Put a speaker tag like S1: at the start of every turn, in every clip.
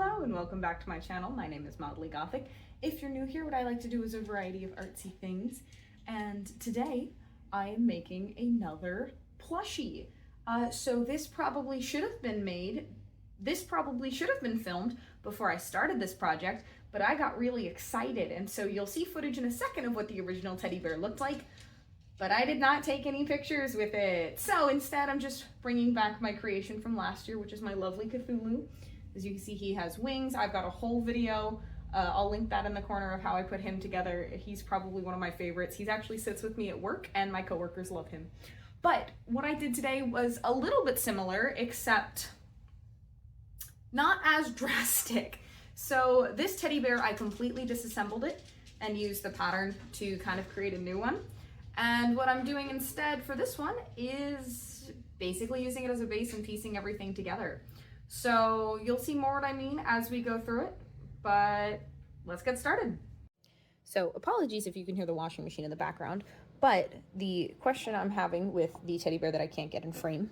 S1: Hello and welcome back to my channel. My name is Mildly Gothic. If you're new here, what I like to do is a variety of artsy things, and today I am making another plushie. So this probably should have been filmed before I started this project, but I got really excited, and so you'll see footage in a second of what the original teddy bear looked like, but I did not take any pictures with it. So instead I'm just bringing back my creation from last year, which is my lovely Cthulhu. As you can see, he has wings. I've got a whole video. I'll link that in the corner of how I put him together. He's probably one of my favorites. He actually sits with me at work and my coworkers love him. But what I did today was a little bit similar, except not as drastic. So this teddy bear, I completely disassembled it and used the pattern to kind of create a new one. And what I'm doing instead for this one is basically using it as a base and piecing everything together. So you'll see more what I mean as we go through it, but let's get started. So apologies if you can hear the washing machine in the background, but the question I'm having with the teddy bear that I can't get in frame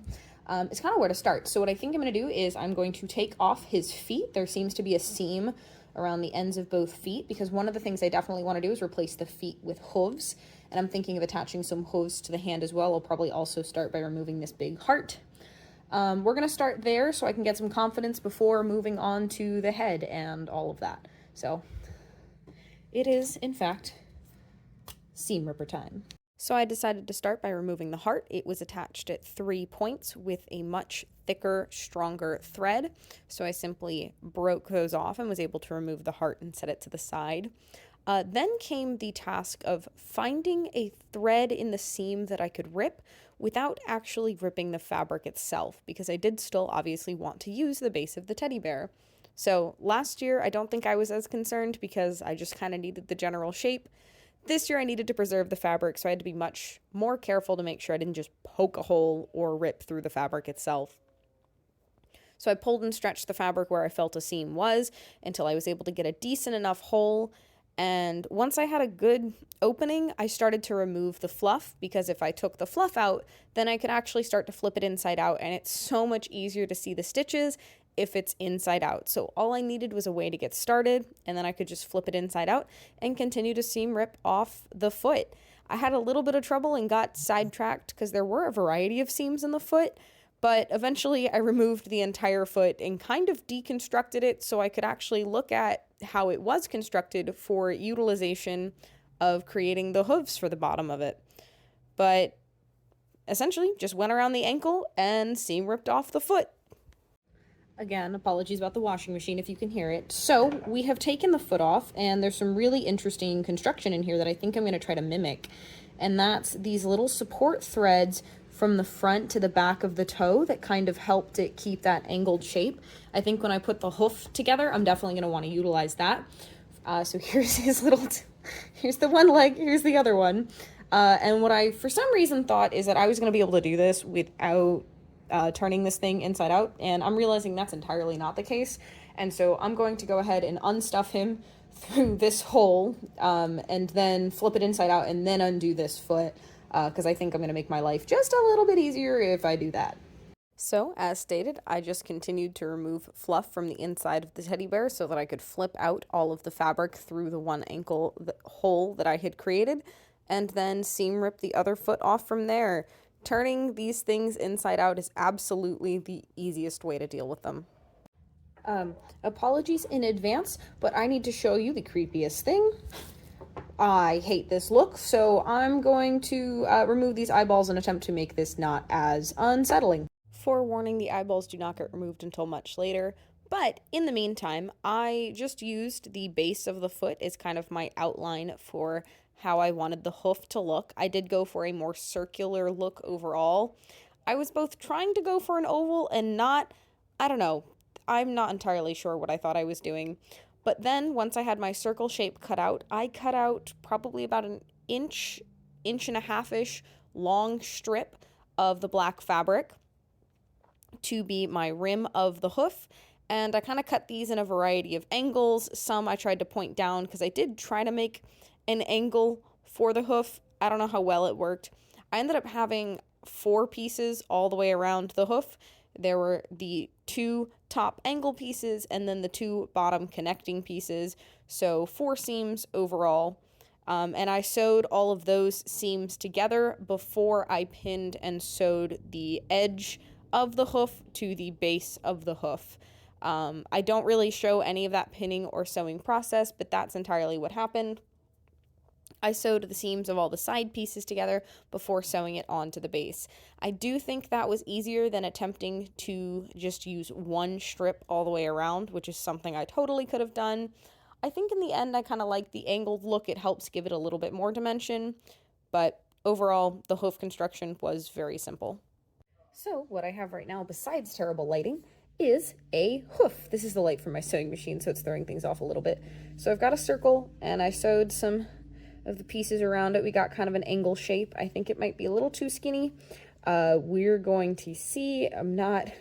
S1: is kind of where to start. So what I think I'm going to do is I'm going to take off his feet. There seems to be a seam around the ends of both feet, because one of the things I definitely want to do is replace the feet with hooves, and I'm thinking of attaching some hooves to the hand as well. I'll probably also start by removing this big heart. We're going to start there so I can get some confidence before moving on to the head and all of that. So it is, in fact, seam ripper time. So I decided to start by removing the heart. It was attached at 3 points with a much thicker, stronger thread. So I simply broke those off and was able to remove the heart and set it to the side. Then came the task of finding a thread in the seam that I could rip without actually ripping the fabric itself, because I did still obviously want to use the base of the teddy bear. So last year, I don't think I was as concerned because I just kind of needed the general shape. This year, I needed to preserve the fabric, so I had to be much more careful to make sure I didn't just poke a hole or rip through the fabric itself. So I pulled and stretched the fabric where I felt a seam was until I was able to get a decent enough hole. And once I had a good opening, I started to remove the fluff, because if I took the fluff out, then I could actually start to flip it inside out, and it's so much easier to see the stitches if it's inside out. So all I needed was a way to get started, and then I could just flip it inside out and continue to seam rip off the foot. I had a little bit of trouble and got sidetracked because there were a variety of seams in the foot, but eventually I removed the entire foot and kind of deconstructed it so I could actually look at how it was constructed for utilization of creating the hooves for the bottom of it. But essentially just went around the ankle and seam ripped off the foot. Again, apologies about the washing machine if you can hear it. So we have taken the foot off, and there's some really interesting construction in here that I think I'm going to try to mimic. And that's these little support threads from the front to the back of the toe that kind of helped it keep that angled shape. I think when I put the hoof together, I'm definitely going to want to utilize that. So here's his little, here's the one leg, here's the other one. And what I, for some reason, thought is that I was going to be able to do this without turning this thing inside out, and I'm realizing that's entirely not the case. And so I'm going to go ahead and unstuff him through this hole, and then flip it inside out and then undo this foot. Because I think I'm going to make my life just a little bit easier if I do that. So, as stated, I just continued to remove fluff from the inside of the teddy bear so that I could flip out all of the fabric through the one ankle hole that I had created, and then seam rip the other foot off from there. Turning these things inside out is absolutely the easiest way to deal with them. Apologies in advance, but I need to show you the creepiest thing. I hate this look, so I'm going to remove these eyeballs and attempt to make this not as unsettling. Forewarning, the eyeballs do not get removed until much later, but in the meantime, I just used the base of the foot as kind of my outline for how I wanted the hoof to look. I did go for a more circular look overall. I was both trying to go for an oval and not, I don't know, I'm not entirely sure what I thought I was doing. But then, once I had my circle shape cut out, I cut out probably about an inch and a half-ish long strip of the black fabric to be my rim of the hoof. And I kind of cut these in a variety of angles. Some I tried to point down because I did try to make an angle for the hoof. I don't know how well it worked. I ended up having 4 pieces all the way around the hoof.
S2: there were the 2 top angle pieces and then the 2 bottom connecting pieces, so 4 seams overall. And I sewed all of those seams together before I pinned and sewed the edge of the hoof to the base of the hoof. I don't really show any of that pinning or sewing process, but that's entirely what happened. I sewed the seams of all the side pieces together before sewing it onto the base. I do think that was easier than attempting to just use one strip all the way around, which is something I totally could have done. I think in the end I kind of like the angled look. It helps give it a little bit more dimension, but overall the hoof construction was very simple. So what I have right now, besides terrible lighting, is a hoof. This is the light from my sewing machine, so it's throwing things off a little bit. So I've got a circle, and I sewed some of the pieces around it. We got kind of an angle shape. I think it might be a little too skinny. We're going to see. I'm not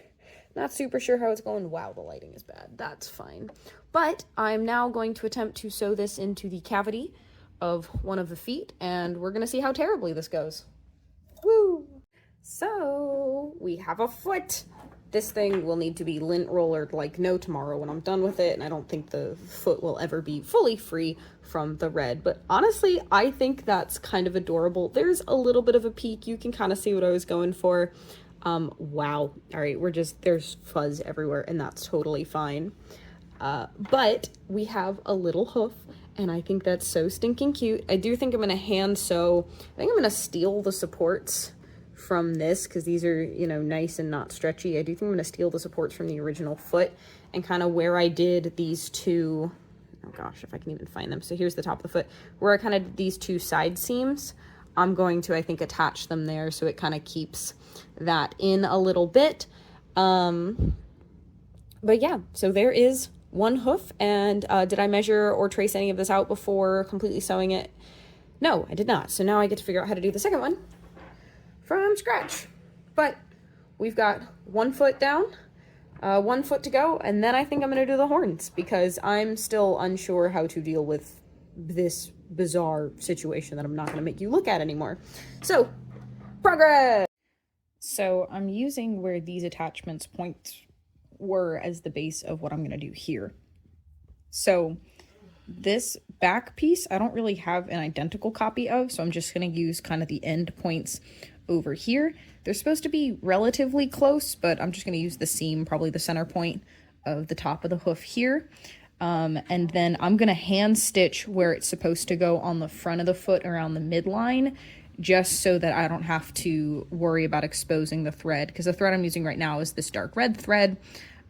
S2: super sure how it's going. Wow, the lighting is bad. That's fine. But I'm now going to attempt to sew this into the cavity of one of the feet, and we're going to see how terribly this goes. Woo! So we have a foot. This thing will need to be lint rollered like no tomorrow when I'm done with it, and I don't think the foot will ever be fully free from the red. But honestly, I think that's kind of adorable. There's a little bit of a peek. You can kind of see what I was going for. Wow. All right, there's fuzz everywhere, and that's totally fine. But we have a little hoof, and I think that's so stinking cute. I do think I'm going to hand sew. I think I'm going to steal the supports from this because these are, nice and not stretchy. I do think I'm going to steal the supports from the original foot, and kind of where I did these 2, oh gosh, if I can even find them. So here's the top of the foot, where I kind of did these 2 side seams. I'm going to, I think, attach them there so it kind of keeps that in a little bit. But yeah, so there is one hoof. And did I measure or trace any of this out before completely sewing it? No, I did not. So now I get to figure out how to do the second one from scratch. But we've got 1 foot down, 1 foot to go, and then I think I'm going to do the horns because I'm still unsure how to deal with this bizarre situation that I'm not going to make you look at anymore. So, progress! So I'm using where these attachments were as the base of what I'm going to do here. So this back piece, I don't really have an identical copy of, so I'm just going to use kind of the end points over here. They're supposed to be relatively close, but I'm just going to use the seam, probably the center point of the top of the hoof here. And then I'm going to hand stitch where it's supposed to go on the front of the foot around the midline, just so that I don't have to worry about exposing the thread, because the thread I'm using right now is this dark red thread,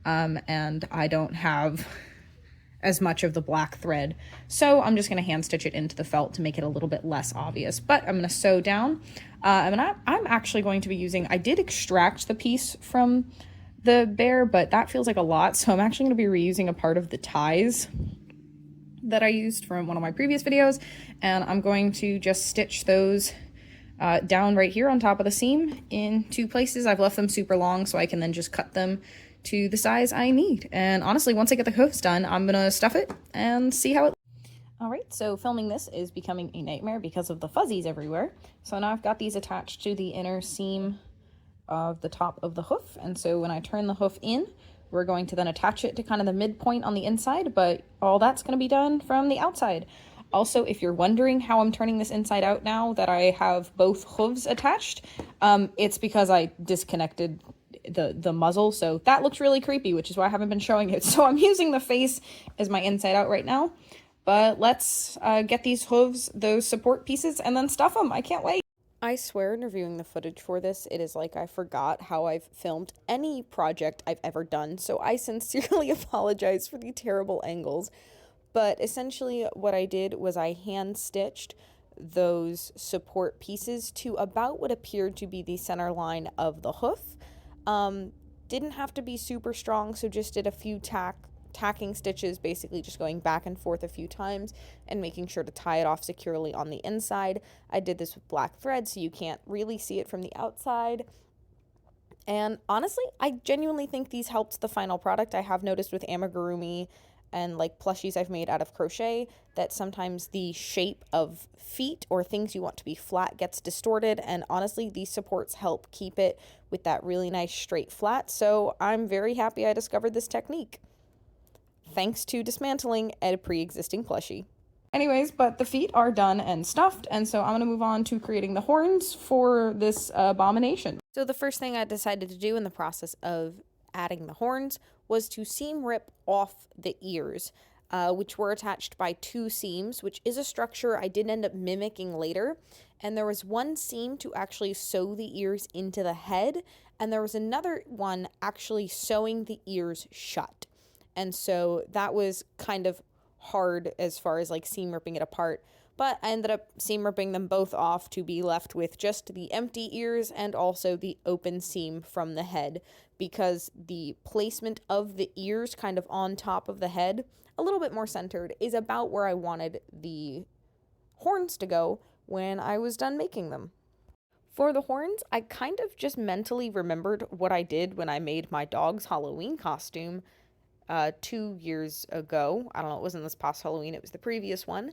S2: and I don't have as much of the black thread. So I'm just going to hand stitch it into the felt to make it a little bit less obvious, but I'm going to sew down. And I'm actually going to be using, I did extract the piece from the bear, but that feels like a lot. So I'm actually going to be reusing a part of the ties that I used from one of my previous videos. And I'm going to just stitch those down right here on top of the seam in 2 places. I've left them super long so I can then just cut them to the size I need. And honestly, once I get the hoofs done, I'm gonna stuff it and see how it. All right, so filming this is becoming a nightmare because of the fuzzies everywhere. So now I've got these attached to the inner seam of the top of the hoof. And so when I turn the hoof in, we're going to then attach it to kind of the midpoint on the inside, but all that's going to be done from the outside. Also, if you're wondering how I'm turning this inside out now that I have both hooves attached, it's because I disconnected the muzzle, so that looks really creepy, which is why I haven't been showing it. So I'm using the face as my inside out right now, but let's get these hooves, those support pieces, and then stuff them. I can't wait. I swear in reviewing the footage for this, it is like I forgot how I've filmed any project I've ever done, so I sincerely apologize for the terrible angles. But essentially what I did was I hand stitched those support pieces to about what appeared to be the center line of the hoof. Didn't have to be super strong, so just did a few tacking stitches, basically just going back and forth a few times and making sure to tie it off securely on the inside. I did this with black thread so you can't really see it from the outside. And honestly, I genuinely think these helped the final product. I have noticed with amigurumi and like plushies I've made out of crochet that sometimes the shape of feet or things you want to be flat gets distorted, and honestly these supports help keep it with that really nice straight flat. So I'm very happy I discovered this technique, thanks to dismantling a pre-existing plushie. Anyways, but the feet are done and stuffed, and so I'm going to move on to creating the horns for this abomination. So the first thing I decided to do in the process of adding the horns was to seam rip off the ears, which were attached by 2 seams, which is a structure I did end up mimicking later. And there was one seam to actually sew the ears into the head, and there was another one actually sewing the ears shut. And so that was kind of hard as far as like seam ripping it apart, but I ended up seam ripping them both off to be left with just the empty ears and also the open seam from the head, because the placement of the ears kind of on top of the head, a little bit more centered, is about where I wanted the horns to go when I was done making them. For the horns, I kind of just mentally remembered what I did when I made my dog's Halloween costume 2 years ago. I don't know, it wasn't this past Halloween, it was the previous one.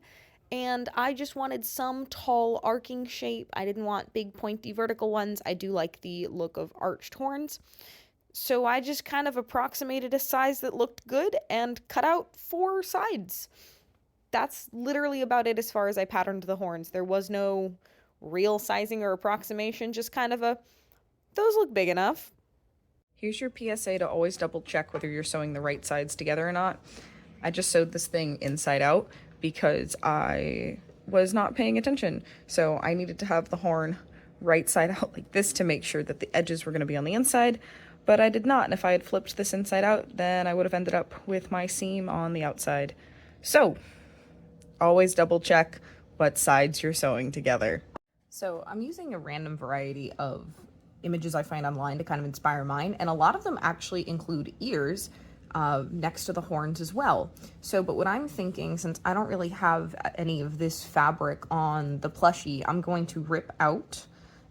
S2: And I just wanted some tall arcing shape. I didn't want big pointy vertical ones. I do like the look of arched horns. So I just kind of approximated a size that looked good and cut out 4 sides. That's literally about it as far as I patterned the horns. There was no real sizing or approximation, just kind of a, those look big enough.
S3: Here's your PSA to always double check whether you're sewing the right sides together or not. I just sewed this thing inside out because I was not paying attention. So I needed to have the horn right side out like this to make sure that the edges were going to be on the inside, but I did not. And if I had flipped this inside out, then I would have ended up with my seam on the outside. So always double check what sides you're sewing together. So I'm using a random variety of images I find online to kind of inspire mine, and a lot of them actually include ears next to the horns as well. So, but what I'm thinking, since I don't really have any of this fabric on the plushie, I'm going to rip out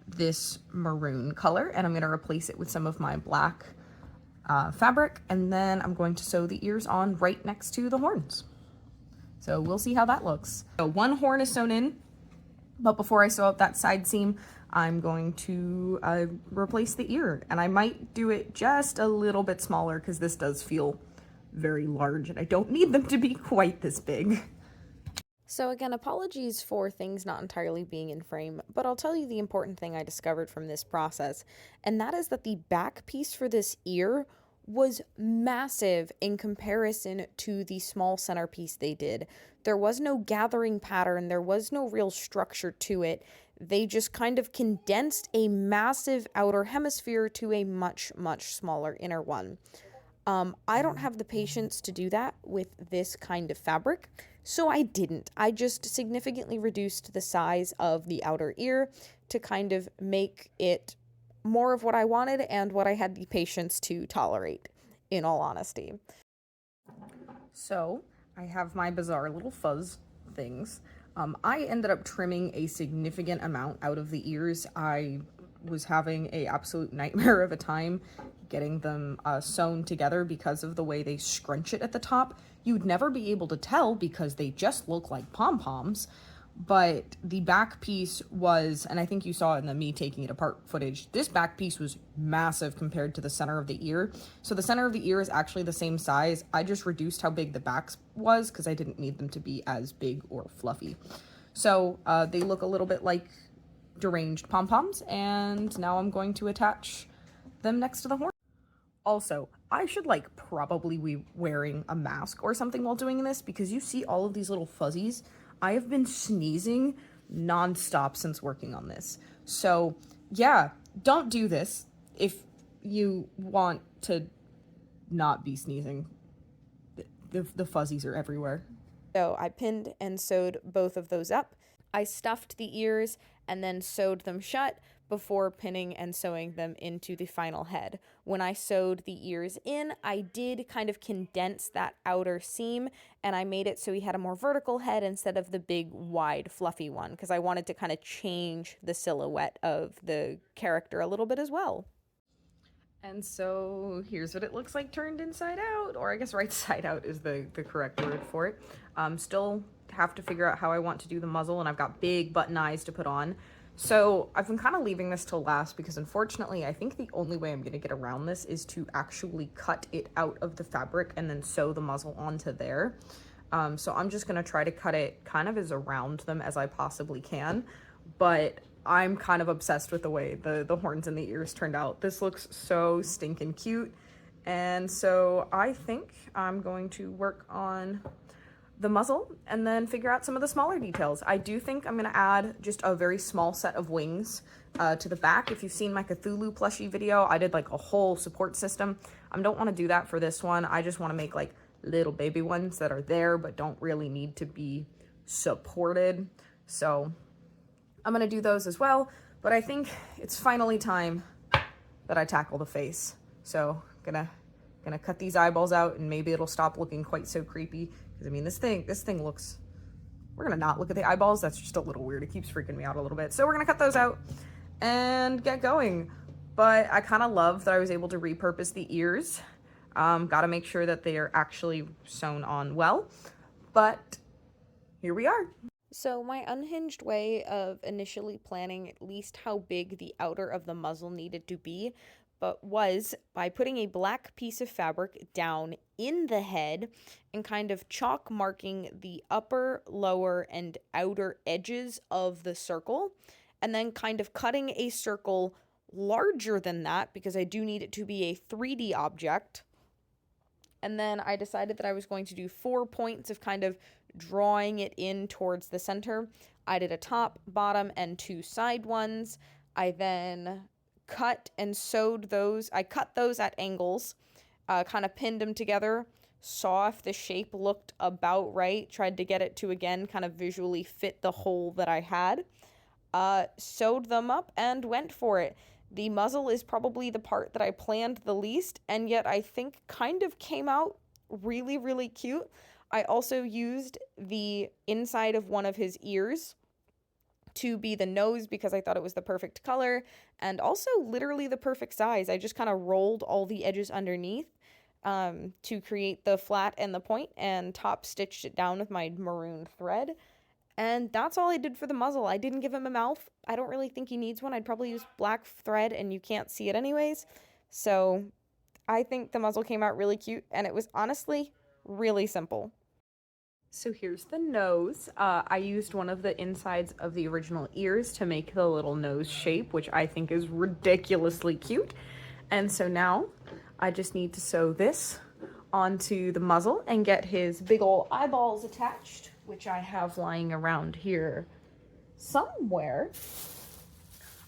S3: this maroon color and I'm going to replace it with some of my black fabric, and then I'm going to sew the ears on right next to the horns. So we'll see how that looks. So one horn is sewn in, but before I sew up that side seam, I'm going to replace the ear, and I might do it just a little bit smaller because this does feel very large and I don't need them to be quite this big.
S2: So again, apologies for things not entirely being in frame, but I'll tell you the important thing I discovered from this process, and that is that the back piece for this ear was massive in comparison to the small centerpiece they did. There was no gathering pattern, there was no real structure to it. They just kind of condensed a massive outer hemisphere to a much, much smaller inner one. I don't have the patience to do that with this kind of fabric, so I didn't. I just significantly reduced the size of the outer ear to kind of make it more of what I wanted and what I had the patience to tolerate, in all honesty.
S3: So I have my bizarre little fuzz things. I ended up trimming a significant amount out of the ears. I was having a absolute nightmare of a time getting them sewn together because of the way they scrunch it at the top. You'd never be able to tell because they just look like pom-poms. But the back piece was, and I think you saw it in the me taking it apart footage, this back piece was massive compared to the center of the ear. So the center of the ear is actually the same size. I just reduced how big the back was because I didn't need them to be as big or fluffy. So they look a little bit like deranged pom-poms, and now I'm going to attach them next to the horn. Also, I should like probably be wearing a mask or something while doing this because you see all of these little fuzzies. I have been sneezing nonstop since working on this. So yeah, don't do this if you want to not be sneezing. The fuzzies are everywhere.
S2: So I pinned and sewed both of those up. I stuffed the ears and then sewed them shut before pinning and sewing them into the final head. When I sewed the ears in, I did kind of condense that outer seam, and I made it so he had a more vertical head instead of the big, wide, fluffy one, because I wanted to kind of change the silhouette of the character a little bit as well.
S3: And so here's what it looks like turned inside out, or I guess right side out is the correct word for it. Still have to figure out how I want to do the muzzle, and I've got big button eyes to put on. So I've been kind of leaving this till last because unfortunately I think the only way I'm going to get around this is to actually cut it out of the fabric and then sew the muzzle onto there. So I'm just going to try to cut it kind of as around them as I possibly can, but I'm kind of obsessed with the way the horns and the ears turned out. This looks so stinking cute. And so I think I'm going to work on the muzzle and then figure out some of the smaller details. I do think I'm going to add just a very small set of wings to the back. If you've seen my Cthulhu plushie video, I did like a whole support system. I don't want to do that for this one. I just want to make like little baby ones that are there but don't really need to be supported. So I'm gonna do those as well, but I think it's finally time that I tackle the face. So gonna cut these eyeballs out, and maybe it'll stop looking quite so creepy. Because I mean, this thing looks. We're gonna not look at the eyeballs. That's just a little weird. It keeps freaking me out a little bit. So we're gonna cut those out and get going. But I kind of love that I was able to repurpose the ears. Gotta make sure that they are actually sewn on well. But here we are.
S2: So my unhinged way of initially planning at least how big the outer of the muzzle needed to be, but was by putting a black piece of fabric down in the head and kind of chalk marking the upper, lower, and outer edges of the circle, and then kind of cutting a circle larger than that because I do need it to be a 3D object. And then I decided that I was going to do 4 points of kind of drawing it in towards the center. I did a top, bottom, and 2 side ones. I then cut and sewed those. I cut those at angles, kind of pinned them together, saw if the shape looked about right, tried to get it to, again, kind of visually fit the hole that I had, sewed them up, and went for it. The muzzle is probably the part that I planned the least, and yet I think kind of came out really, really cute. I also used the inside of one of his ears to be the nose because I thought it was the perfect color and also literally the perfect size. I just kind of rolled all the edges underneath to create the flat and the point and top stitched it down with my maroon thread. And that's all I did for the muzzle. I didn't give him a mouth. I don't really think he needs one. I'd probably use black thread and you can't see it anyways. So I think the muzzle came out really cute and it was honestly really simple.
S3: So here's the nose. I used one of the insides of the original ears to make the little nose shape, which I think is ridiculously cute. And so now I just need to sew this onto the muzzle and get his big ol' eyeballs attached, which I have lying around here somewhere.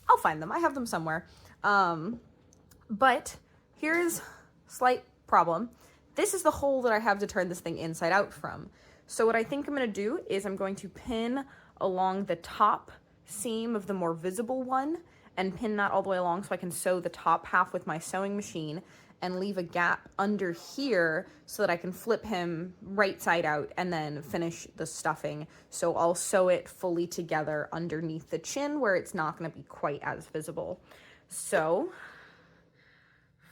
S3: I'll find them. I have them somewhere. But here's slight problem. This is the hole that I have to turn this thing inside out from. So what I think I'm going to do is I'm going to pin along the top seam of the more visible one and pin that all the way along so I can sew the top half with my sewing machine and leave a gap under here so that I can flip him right side out and then finish the stuffing. So I'll sew it fully together underneath the chin where it's not going to be quite as visible. So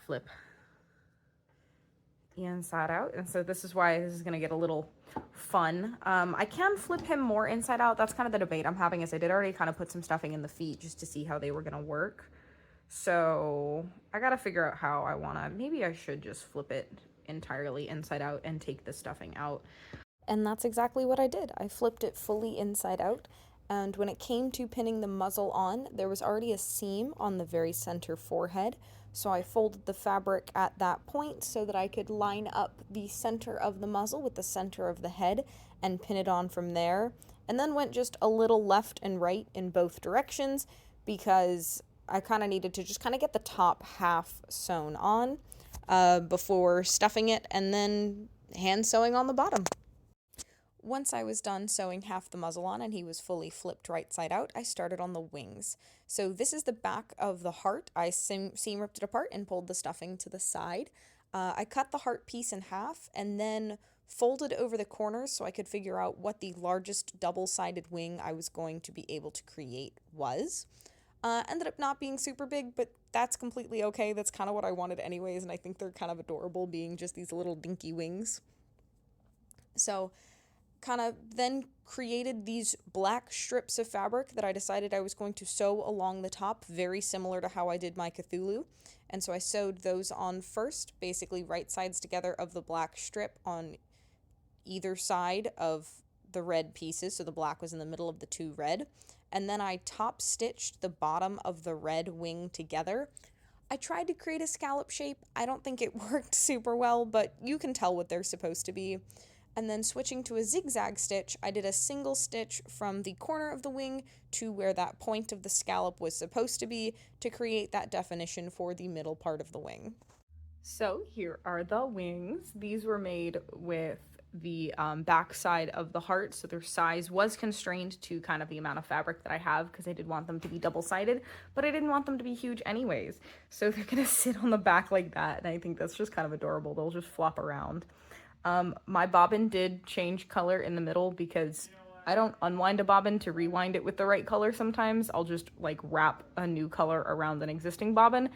S3: flip the inside out. And so this is why this is going to get a little fun. I can flip him more inside out. That's kind of the debate I'm having, is I did already kind of put some stuffing in the feet just to see how they were going to work. So I got to figure out how I want to, maybe I should just flip it entirely inside out and take the stuffing out.
S2: And that's exactly what I did. I flipped it fully inside out. And when it came to pinning the muzzle on, there was already a seam on the very center forehead. So I folded the fabric at that point so that I could line up the center of the muzzle with the center of the head and pin it on from there. And then went just a little left and right in both directions because I kind of needed to just kind of get the top half sewn on before stuffing it and then hand sewing on the bottom. Once I was done sewing half the muzzle on and he was fully flipped right side out, I started on the wings. So this is the back of the heart. I seam ripped it apart and pulled the stuffing to the side. I cut the heart piece in half and then folded over the corners so I could figure out what the largest double-sided wing I was going to be able to create was. Ended up not being super big, but that's completely okay. That's kind of what I wanted anyways, and I think they're kind of adorable being just these little dinky wings. So kind of then created these black strips of fabric that I decided I was going to sew along the top, very similar to how I did my Cthulhu. And so I sewed those on first, basically right sides together of the black strip on either side of the red pieces, so the black was in the middle of the two red. And then I top stitched the bottom of the red wing together. I tried to create a scallop shape. I don't think it worked super well, but you can tell what they're supposed to be. And then switching to a zigzag stitch, I did a single stitch from the corner of the wing to where that point of the scallop was supposed to be to create that definition for the middle part of the wing. So here are the wings. These were made with the back side of the heart, so their size was constrained to kind of the amount of fabric that I have because I did want them to be double-sided, but I didn't want them to be huge anyways. So they're gonna sit on the back like that, and I think that's just kind of adorable. They'll just flop around. My bobbin did change color in the middle because I don't unwind a bobbin to rewind it with the right color sometimes. I'll just like wrap a new color around an existing bobbin,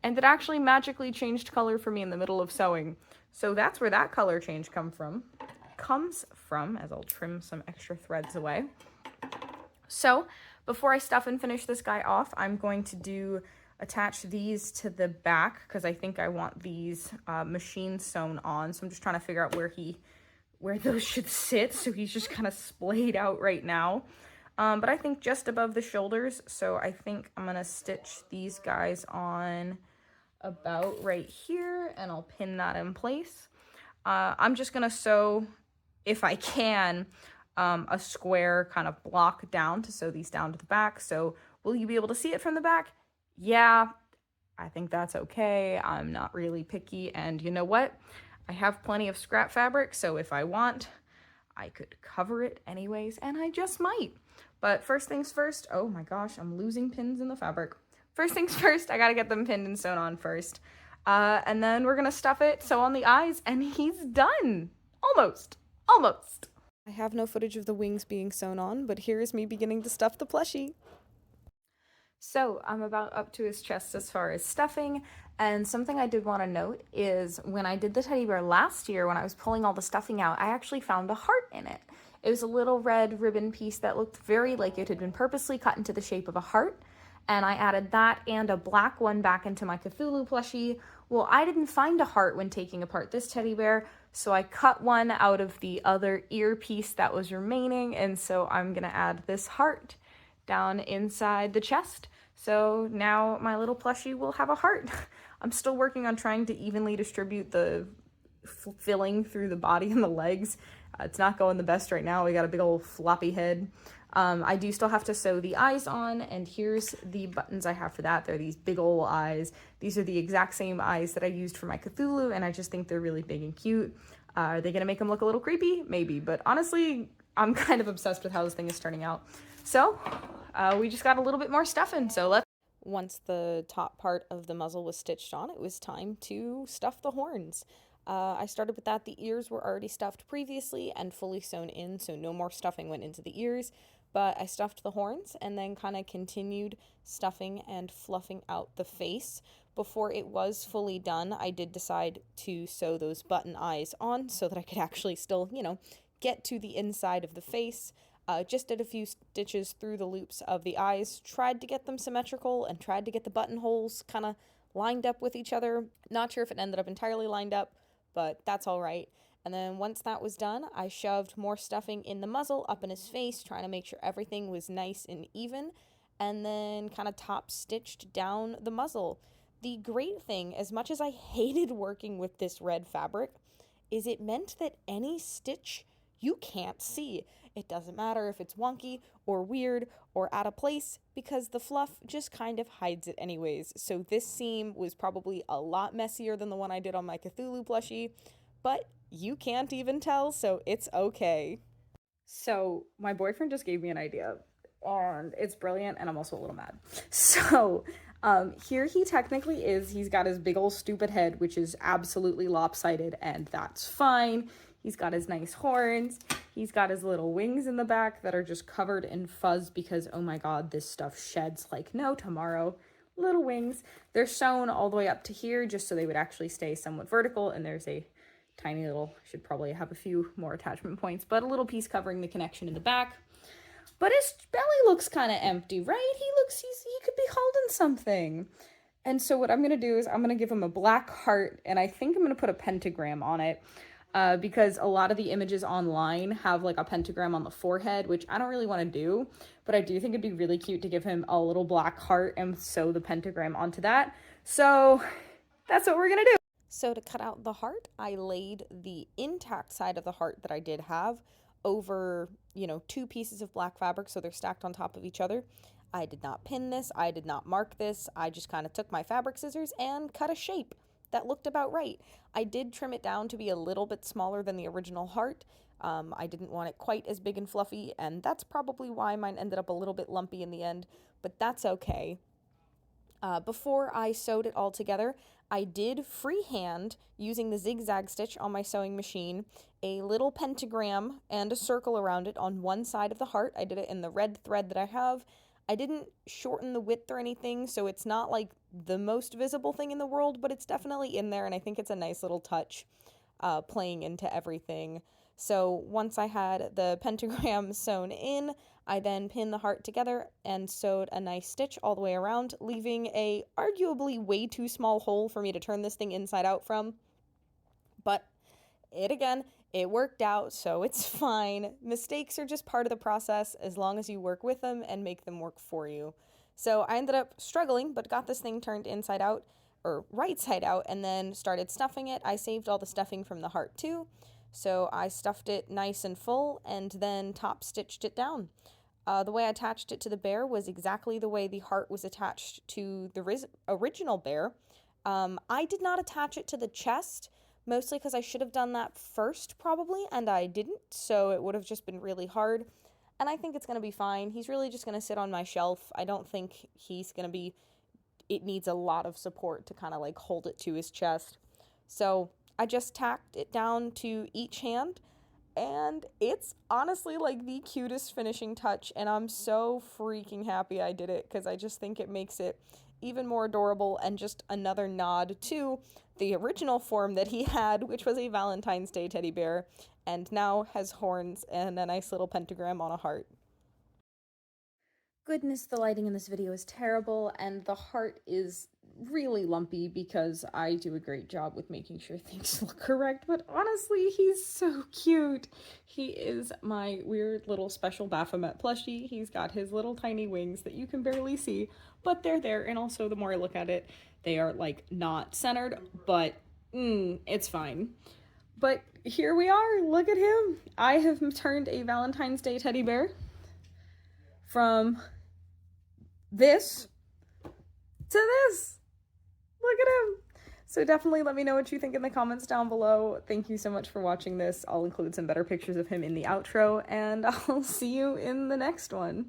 S2: and it actually magically changed color for me in the middle of sewing. So that's where that color change comes from, as I'll trim some extra threads away. So before I stuff and finish this guy off, I'm going to attach these to the back because I think I want these machine sewn on. So I'm just trying to figure out where those should sit. So he's just kind of splayed out right now. But I think just above the shoulders. So I think I'm gonna stitch these guys on about right here, and I'll pin that in place. I'm just gonna sew, if I can, a square kind of block down to sew these down to the back. So will you be able to see it from the back? Yeah, I think that's okay. I'm not really picky, and you know what? I have plenty of scrap fabric, so if I want, I could cover it anyways, and I just might. But first things first, oh my gosh, I'm losing pins in the fabric. First things first, I gotta get them pinned and sewn on first. And then we're gonna stuff it, sew on the eyes, and he's done. Almost. I have no footage of the wings being sewn on, but here is me beginning to stuff the plushie. So I'm about up to his chest as far as stuffing, and something I did want to note is when I did the teddy bear last year, when I was pulling all the stuffing out, I actually found a heart in it. It was a little red ribbon piece that looked very like it had been purposely cut into the shape of a heart, and I added that and a black one back into my Cthulhu plushie. Well, I didn't find a heart when taking apart this teddy bear, so I cut one out of the other ear piece that was remaining, and so I'm gonna add this heart down inside the chest. So now my little plushie will have a heart. I'm still working on trying to evenly distribute the filling through the body and the legs. It's not going the best right now. We got a big old floppy head. I do still have to sew the eyes on, and here's the buttons I have for that. They're these big old eyes. These are the exact same eyes that I used for my Cthulhu, and I just think they're really big and cute. Are they gonna make them look a little creepy? Maybe, but honestly, I'm kind of obsessed with how this thing is turning out. So we just got a little bit more stuffing, so let's... Once the top part of the muzzle was stitched on, it was time to stuff the horns. I started with that. The ears were already stuffed previously and fully sewn in, so no more stuffing went into the ears, but I stuffed the horns and then kind of continued stuffing and fluffing out the face. Before it was fully done, I did decide to sew those button eyes on so that I could actually still, get to the inside of the face. Just did a few stitches through the loops of the eyes, tried to get them symmetrical, and tried to get the buttonholes kind of lined up with each other. Not sure if it ended up entirely lined up, but that's all right. And then once that was done, I shoved more stuffing in the muzzle up in his face, trying to make sure everything was nice and even, and then kind of top stitched down the muzzle. The great thing, as much as I hated working with this red fabric, is it meant that any stitch you can't see. It doesn't matter if it's wonky or weird or out of place because the fluff just kind of hides it anyways. So this seam was probably a lot messier than the one I did on my Cthulhu plushie, but you can't even tell, so it's okay. So my boyfriend just gave me an idea, and it's brilliant, and I'm also a little mad. So here he technically is. He's got his big old stupid head, which is absolutely lopsided, and that's fine. He's got his nice horns. He's got his little wings in the back that are just covered in fuzz because, oh my god, this stuff sheds like no tomorrow. Little wings. They're sewn all the way up to here just so they would actually stay somewhat vertical, and there's a tiny little, should probably have a few more attachment points, but a little piece covering the connection in the back. But his belly looks kind of empty, right? He could be holding something. And so what I'm going to do is I'm going to give him a black heart, and I think I'm going to put a pentagram on it, because a lot of the images online have like a pentagram on the forehead, which I don't really want to do, but I do think it'd be really cute to give him a little black heart and sew the pentagram onto that. So that's what we're going to do. So to cut out the heart, I laid the intact side of the heart that I did have over, 2 pieces of black fabric, so they're stacked on top of each other. I did not pin this, I did not mark this, I just kind of took my fabric scissors and cut a shape that looked about right. I did trim it down to be a little bit smaller than the original heart. I didn't want it quite as big and fluffy, and that's probably why mine ended up a little bit lumpy in the end, but that's okay. Before I sewed it all together, I did freehand, using the zigzag stitch on my sewing machine, a little pentagram and a circle around it on one side of the heart. I did it in the red thread that I have. I didn't shorten the width or anything, so it's not like the most visible thing in the world, but it's definitely in there, and I think it's a nice little touch playing into everything. So once I had the pentagram sewn in, I then pinned the heart together and sewed a nice stitch all the way around, leaving a arguably way too small hole for me to turn this thing inside out from. But it worked out, so it's fine. Mistakes are just part of the process as long as you work with them and make them work for you. So I ended up struggling, but got this thing turned inside out, or right side out, and then started stuffing it. I saved all the stuffing from the heart too. So I stuffed it nice and full and then top stitched it down. The way I attached it to the bear was exactly the way the heart was attached to the original bear. I did not attach it to the chest, mostly because I should have done that first probably, and I didn't, so it would have just been really hard. And I think it's going to be fine. He's really just going to sit on my shelf. I don't think he's going to be, it needs a lot of support to kind of like hold it to his chest. So I just tacked it down to each hand, and it's honestly like the cutest finishing touch, and I'm so freaking happy I did it because I just think it makes it even more adorable and just another nod to the original form that he had, which was a Valentine's Day teddy bear, and now has horns and a nice little pentagram on a heart. Goodness, the lighting in this video is terrible, and the heart is really lumpy because I do a great job with making sure things look correct, but honestly, he's so cute. He is my weird little special Baphomet plushie. He's got his little tiny wings that you can barely see, but they're there, and also the more I look at it, they are like not centered, but it's fine. But here we are, look at him. I have turned a Valentine's Day teddy bear from this to this. Look at him. So definitely let me know what you think in the comments down below. Thank you so much for watching this. I'll include some better pictures of him in the outro, and I'll see you in the next one.